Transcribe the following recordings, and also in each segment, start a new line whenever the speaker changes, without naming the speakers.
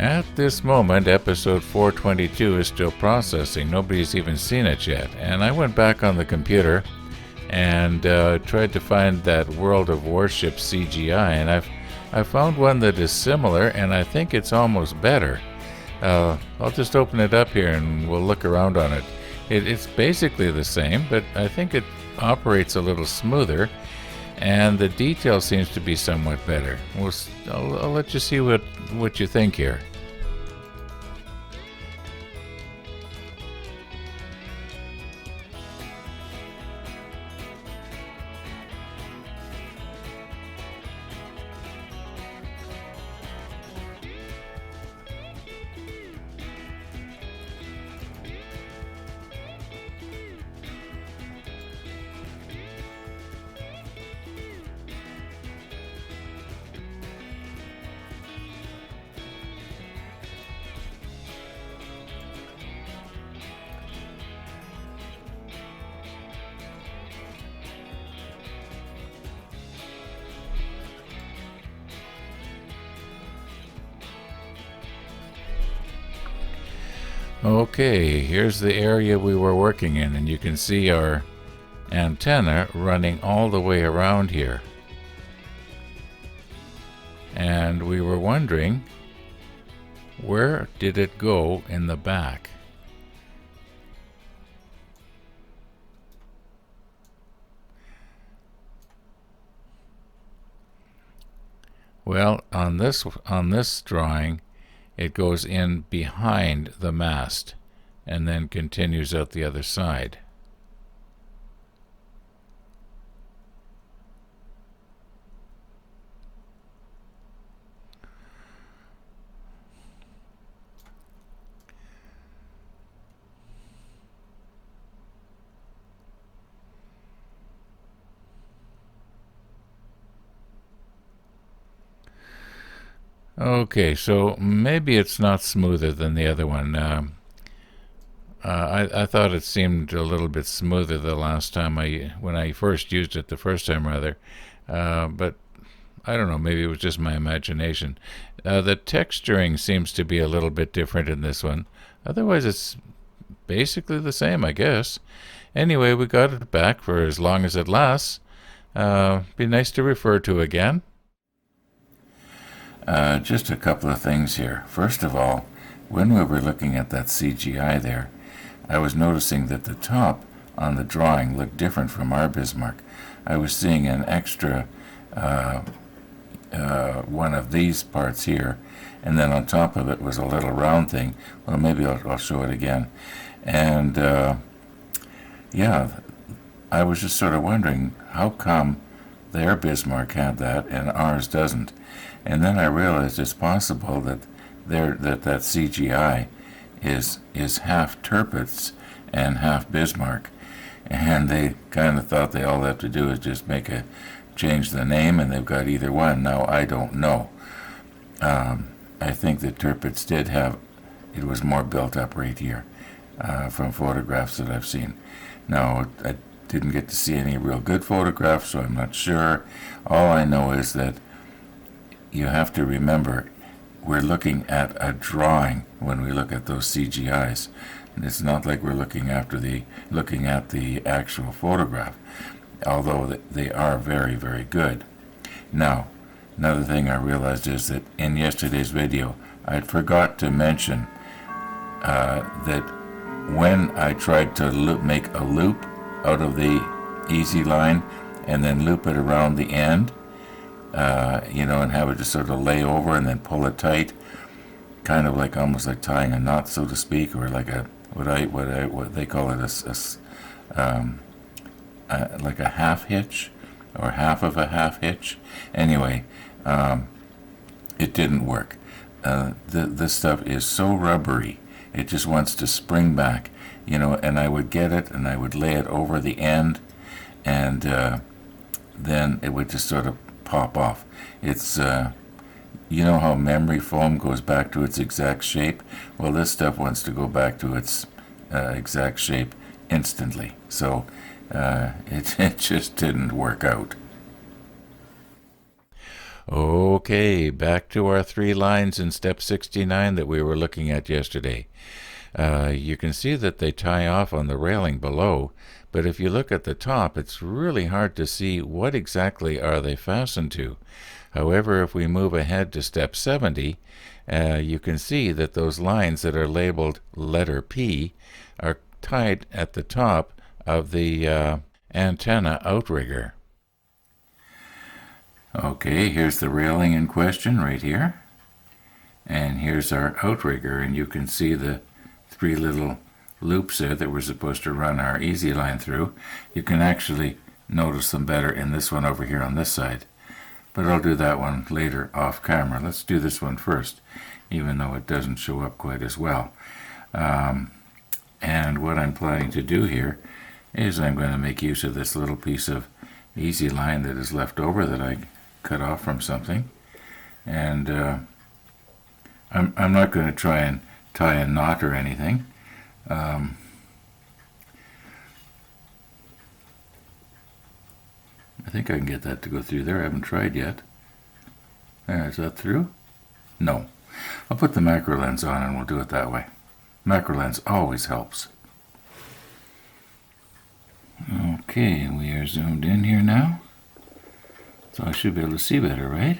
At this moment, episode 422 is still processing. Nobody's even seen it yet. And I went back on the computer and tried to find that World of Warships CGI, and I found one that is similar, and I think it's almost better. I'll just open it up here and we'll look around on it. It's basically the same, but I think it operates a little smoother, and the detail seems to be somewhat better. I'll let you see what you think here. Okay, here's the area we were working in, and you can see our antenna running all the way around here. And we were wondering, where did it go in the back? Well, on this drawing, it goes in behind the mast and then continues out the other side. Okay, so maybe it's not smoother than the other one. I thought it seemed a little bit smoother the last time when I first used it, the first time rather. But I don't know, maybe it was just my imagination. The texturing seems to be a little bit different in this one. Otherwise, it's basically the same, I guess. Anyway, we got it back for as long as it lasts. Be nice to refer to again. Just a couple of things here. First of all, when we were looking at that CGI there, I was noticing that the top on the drawing looked different from our Bismarck. I was seeing an extra one of these parts here, and then on top of it was a little round thing. Well, maybe I'll show it again. And yeah, I was just sort of wondering, how come their Bismarck had that and ours doesn't? And then I realized it's possible that that CGI is half Tirpitz and half Bismarck, and they kind of thought all they have to do is just change the name, and they've got either one. Now I don't know. I think that Tirpitz did have, it was more built up right here from photographs that I've seen. Now I didn't get to see any real good photographs, so I'm not sure. All I know is that you have to remember, we're looking at a drawing when we look at those CGIs. And it's not like we're looking at the actual photograph, although they are very, very good. Now, another thing I realized is that in yesterday's video, I forgot to mention that when I tried to make a loop out of the easy line and then loop it around the end, and have it just sort of lay over and then pull it tight, kind of like almost like tying a knot, so to speak, or like what they call it like a half hitch or half of a half hitch. Anyway, it didn't work. This stuff is so rubbery, it just wants to spring back, and I would get it and I would lay it over the end, and then it would just sort of pop off. It's how memory foam goes back to its exact shape? Well, this stuff wants to go back to its exact shape instantly. So it just didn't work out. Okay, back to our 3 lines in step 69 that we were looking at yesterday. You can see that they tie off on the railing below, but if you look at the top, it's really hard to see what exactly are they fastened to. However, if we move ahead to step 70, you can see that those lines that are labeled letter P are tied at the top of the antenna outrigger. Okay, here's the railing in question right here. And here's our outrigger, and you can see the 3 little loops there that we're supposed to run our easy line through. You can actually notice them better in this one over here on this side. But I'll do that one later off camera. Let's do this one first, even though it doesn't show up quite as well. And what I'm planning to do here is I'm going to make use of this little piece of easy line that is left over that I cut off from something. And I'm not going to try and tie a knot or anything. I think I can get that to go through there. I haven't tried yet. There, is that through? No. I'll put the macro lens on and we'll do it that way. Macro lens always helps. Okay, we are zoomed in here now. So I should be able to see better, right?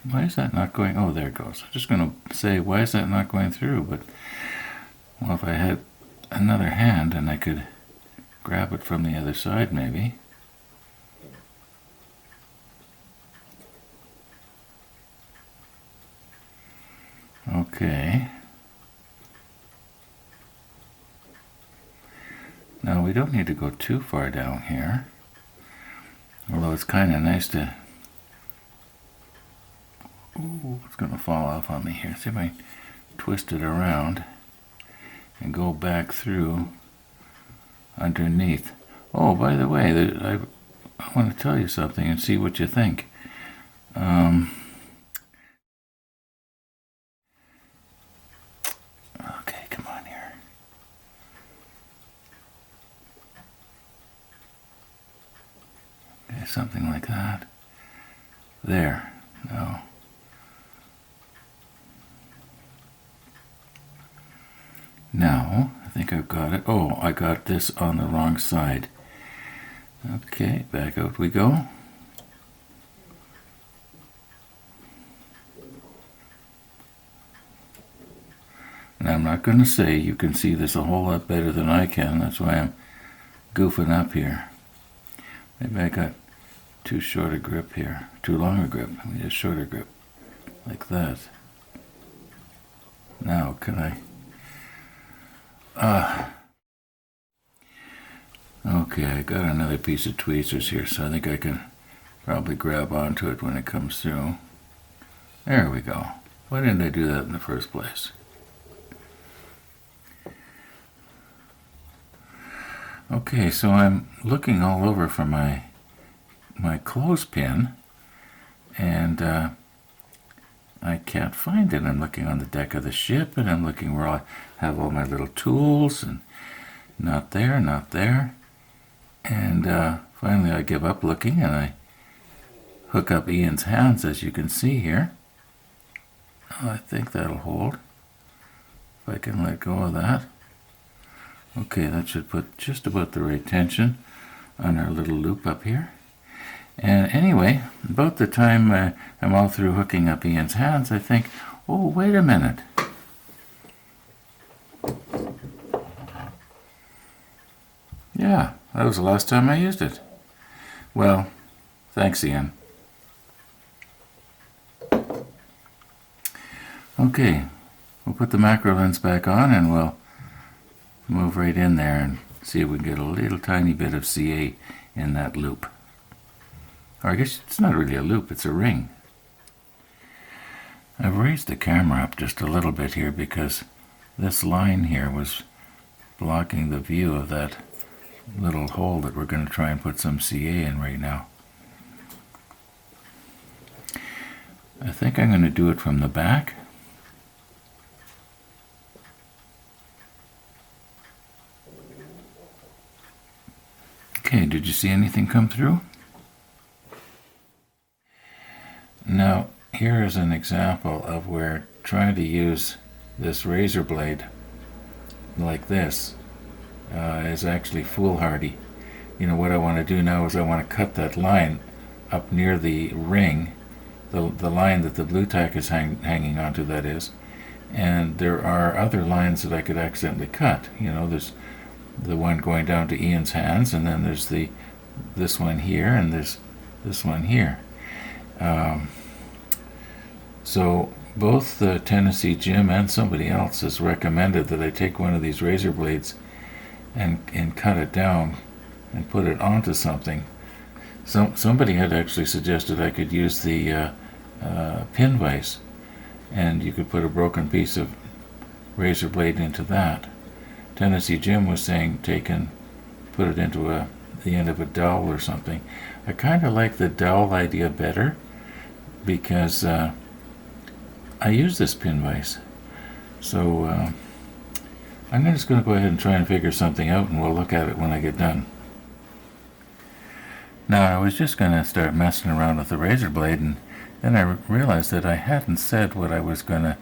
Why is that not going? Oh, there it goes. I'm just going to say, why is that not going through? But, well, if I had another hand and I could grab it from the other side, maybe. Okay. Now, we don't need to go too far down here. Although it's kind of nice to... Ooh, it's going to fall off on me here. See if I twist it around and go back through underneath. Oh, by the way, I want to tell you something and see what you think. Okay, come on here. Okay, something like that. There. No. Now, I think I've got it. Oh, I got this on the wrong side. Okay, back out we go. And I'm not going to say you can see this a whole lot better than I can. That's why I'm goofing up here. Maybe I got too short a grip here. Too long a grip. I need a shorter grip. Like that. Now, can I... Okay, I got another piece of tweezers here, so I think I can probably grab onto it when it comes through. There we go. Why didn't I do that in the first place? Okay, so I'm looking all over for my clothespin, and I can't find it. I'm looking on the deck of the ship, and I'm looking where I have all my little tools, and not there, not there. And finally I give up looking, and I hook up Ian's hands, as you can see here. Oh, I think that'll hold, if I can let go of that. Okay, that should put just about the right tension on our little loop up here. And anyway, about the time I'm all through hooking up Ian's hands, I think, oh, wait a minute. Yeah, that was the last time I used it. Well, thanks, Ian. Okay, we'll put the macro lens back on and we'll move right in there and see if we can get a little tiny bit of CA in that loop. Or I guess it's not really a loop, it's a ring. I've raised the camera up just a little bit here because this line here was blocking the view of that little hole that we're going to try and put some CA in right now. I think I'm going to do it from the back. Okay, did you see anything come through? Now, here is an example of where trying to use this razor blade like this is actually foolhardy. You know, what I want to do now is I want to cut that line up near the ring, the line that the blue tack is hanging onto, that is. And there are other lines that I could accidentally cut. You know, there's the one going down to Ian's hands, and then there's this one here, and there's this one here. So both Tennessee Jim and somebody else has recommended that I take one of these razor blades and cut it down and put it onto something. Somebody had actually suggested I could use the pin vise, and you could put a broken piece of razor blade into that. Tennessee Jim was saying put it into the end of a dowel or something. I kind of like the dowel idea better because I use this pin vise. So I'm just going to go ahead and try and figure something out, and we'll look at it when I get done. Now, I was just going to start messing around with the razor blade, and then I realized that I hadn't said what I was going to,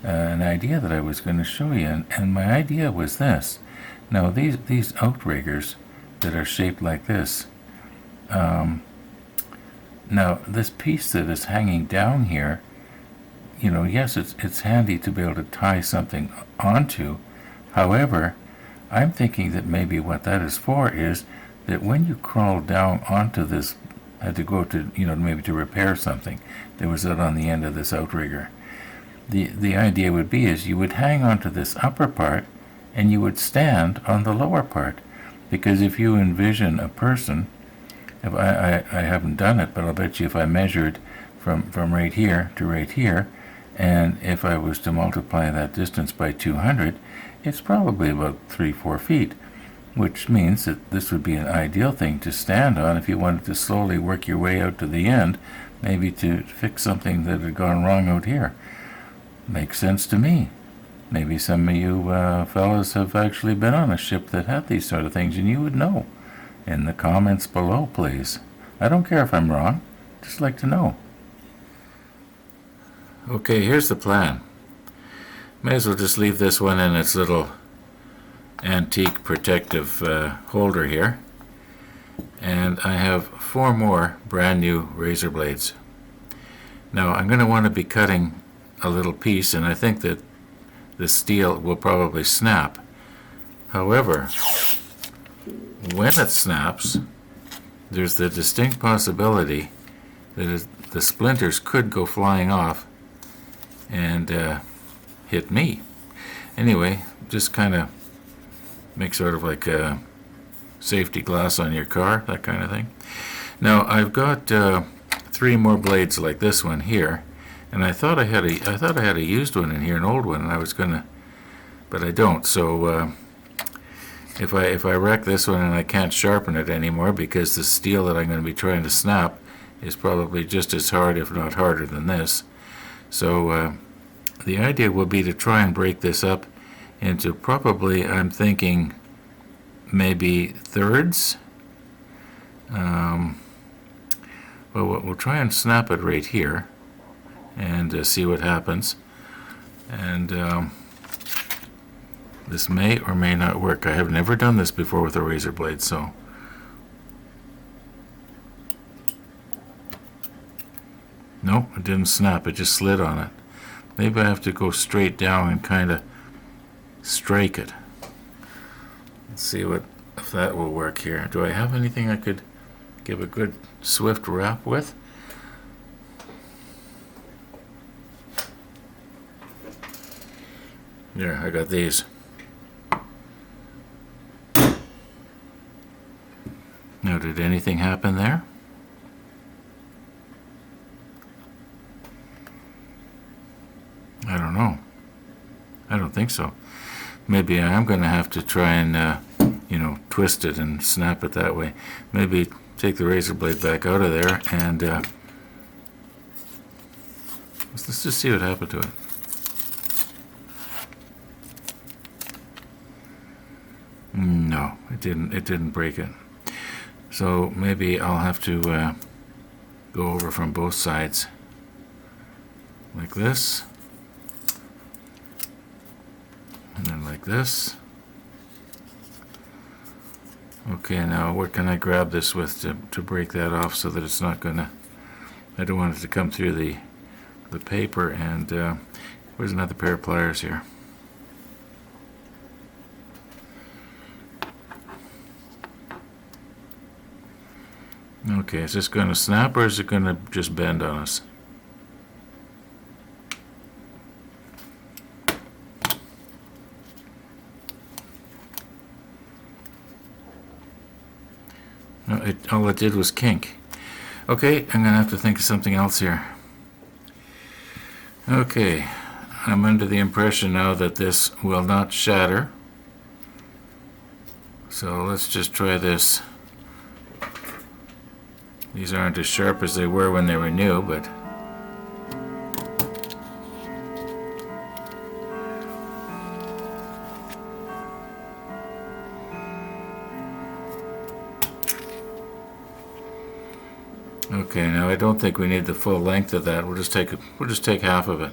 an idea that I was going to show you, and my idea was this. Now, these outriggers that are shaped like this, now this piece that is hanging down here, you know, yes, it's handy to be able to tie something onto. However, I'm thinking that maybe what that is for is that when you crawl down onto this, I had to go to, you know, maybe to repair something that was out on the end of this outrigger. The idea would be is you would hang onto this upper part and you would stand on the lower part. Because if you envision a person, if I haven't done it, but I'll bet you if I measured from right here to right here, and if I was to multiply that distance by 200, it's probably about 3-4 feet, which means that this would be an ideal thing to stand on if you wanted to slowly work your way out to the end, maybe to fix something that had gone wrong out here. Makes sense to me. Maybe some of you fellas have actually been on a ship that had these sort of things, and you would know. In the comments below, please. I don't care if I'm wrong. Just like to know. Okay, here's the plan. May as well just leave this one in its little antique protective holder here. And I have 4 more brand new razor blades. Now I'm going to want to be cutting a little piece, and I think that the steel will probably snap. However, when it snaps, there's the distinct possibility that the splinters could go flying off and hit me. Anyway, just kind of make sort of like a safety glass on your car, that kind of thing. Now I've got 3 more blades like this one here, and I thought I had a used one in here, an old one, and I was gonna, but I don't. So if I wreck this one and I can't sharpen it anymore because the steel that I'm going to be trying to snap is probably just as hard, if not harder, than this. So the idea will be to try and break this up into probably, I'm thinking, maybe thirds. Well, we'll try and snap it right here and see what happens. And this may or may not work. I have never done this before with a razor blade, so. Nope, it didn't snap, it just slid on it. Maybe I have to go straight down and kind of strike it. Let's see if that will work here. Do I have anything I could give a good swift wrap with? There, I got these. Now, did anything happen there? I don't know. I don't think so. Maybe I am going to have to try and, twist it and snap it that way. Maybe take the razor blade back out of there and let's just see what happened to it. No, it didn't break it. So maybe I'll have to go over from both sides like this, and then like this. Okay, now what can I grab this with to break that off so that it's not gonna, I don't want it to come through the paper. And where's another pair of pliers here? Okay, is this going to snap or is it going to just bend on us? No, all it did was kink. Okay, I'm going to have to think of something else here. Okay, I'm under the impression now that this will not shatter. So let's just try this. These aren't as sharp as they were when they were new, but okay, now I don't think we need the full length of that. We'll just take half of it.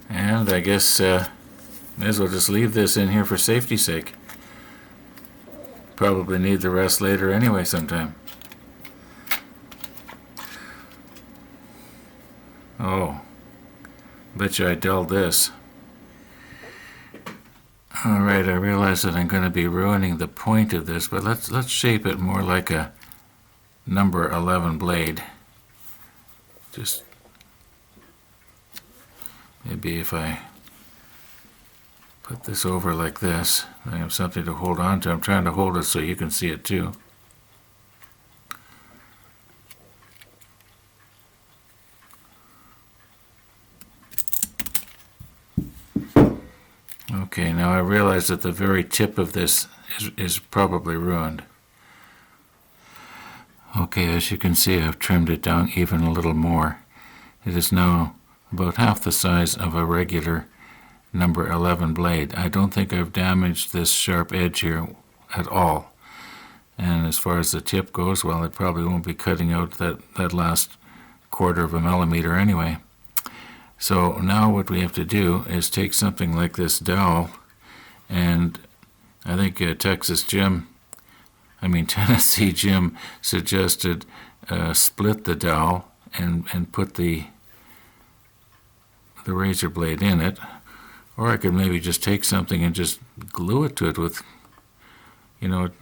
And I guess may as well just leave this in here for safety's sake. Probably need the rest later anyway sometime. Oh, bet you I dulled this. Alright, I realize that I'm going to be ruining the point of this, but let's shape it more like a number 11 blade. Just maybe if I put this over like this, I have something to hold on to. I'm trying to hold it so you can see it too. Okay, now I realize that the very tip of this is probably ruined. Okay, as you can see, I've trimmed it down even a little more. It is now about half the size of a regular number 11 blade. I don't think I've damaged this sharp edge here at all. And as far as the tip goes, well, it probably won't be cutting out that last quarter of a millimeter anyway. So now what we have to do is take something like this dowel, and I think Tennessee Jim suggested split the dowel and put the razor blade in it, or I could maybe just take something and just glue it to it with, let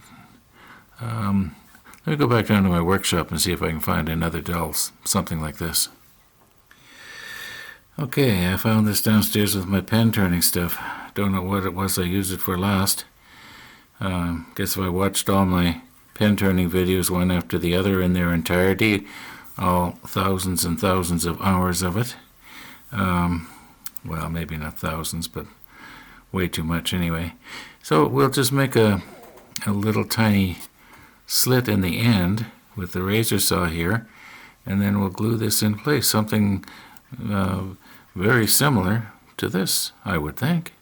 me go back down to my workshop and see if I can find another dowel, something like this. Okay, I found this downstairs with my pen turning stuff. Don't know what it was I used it for last. Guess if I watched all my pen turning videos one after the other in their entirety, all thousands and thousands of hours of it. Well, maybe not thousands, but way too much anyway. So we'll just make a little tiny slit in the end with the razor saw here, and then we'll glue this in place. Something very similar to this, I would think.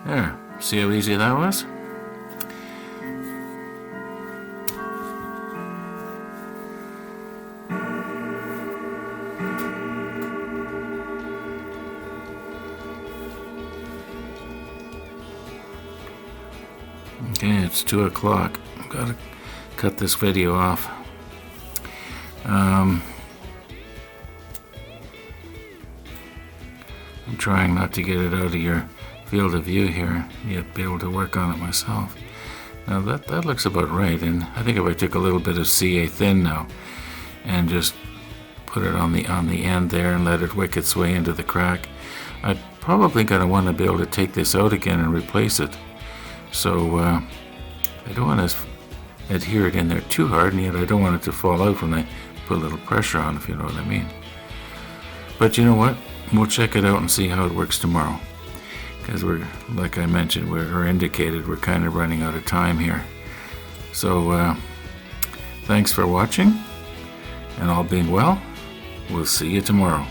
There, see how easy that was? Okay, it's 2 o'clock. I've got to cut this video off. I'm trying not to get it out of your field of view here, yet be able to work on it myself. Now that looks about right, and I think if I took a little bit of CA thin now and just put it on the end there and let it wick its way into the crack, I'm probably going to want to be able to take this out again and replace it. So I don't want to adhere it in there too hard, and yet I don't want it to fall out when I put a little pressure on, if you know what I mean. But you know what? We'll check it out and see how it works tomorrow. Because we're, like I mentioned, we're indicated, we're kind of running out of time here. So thanks for watching, and all being well, We'll see you tomorrow.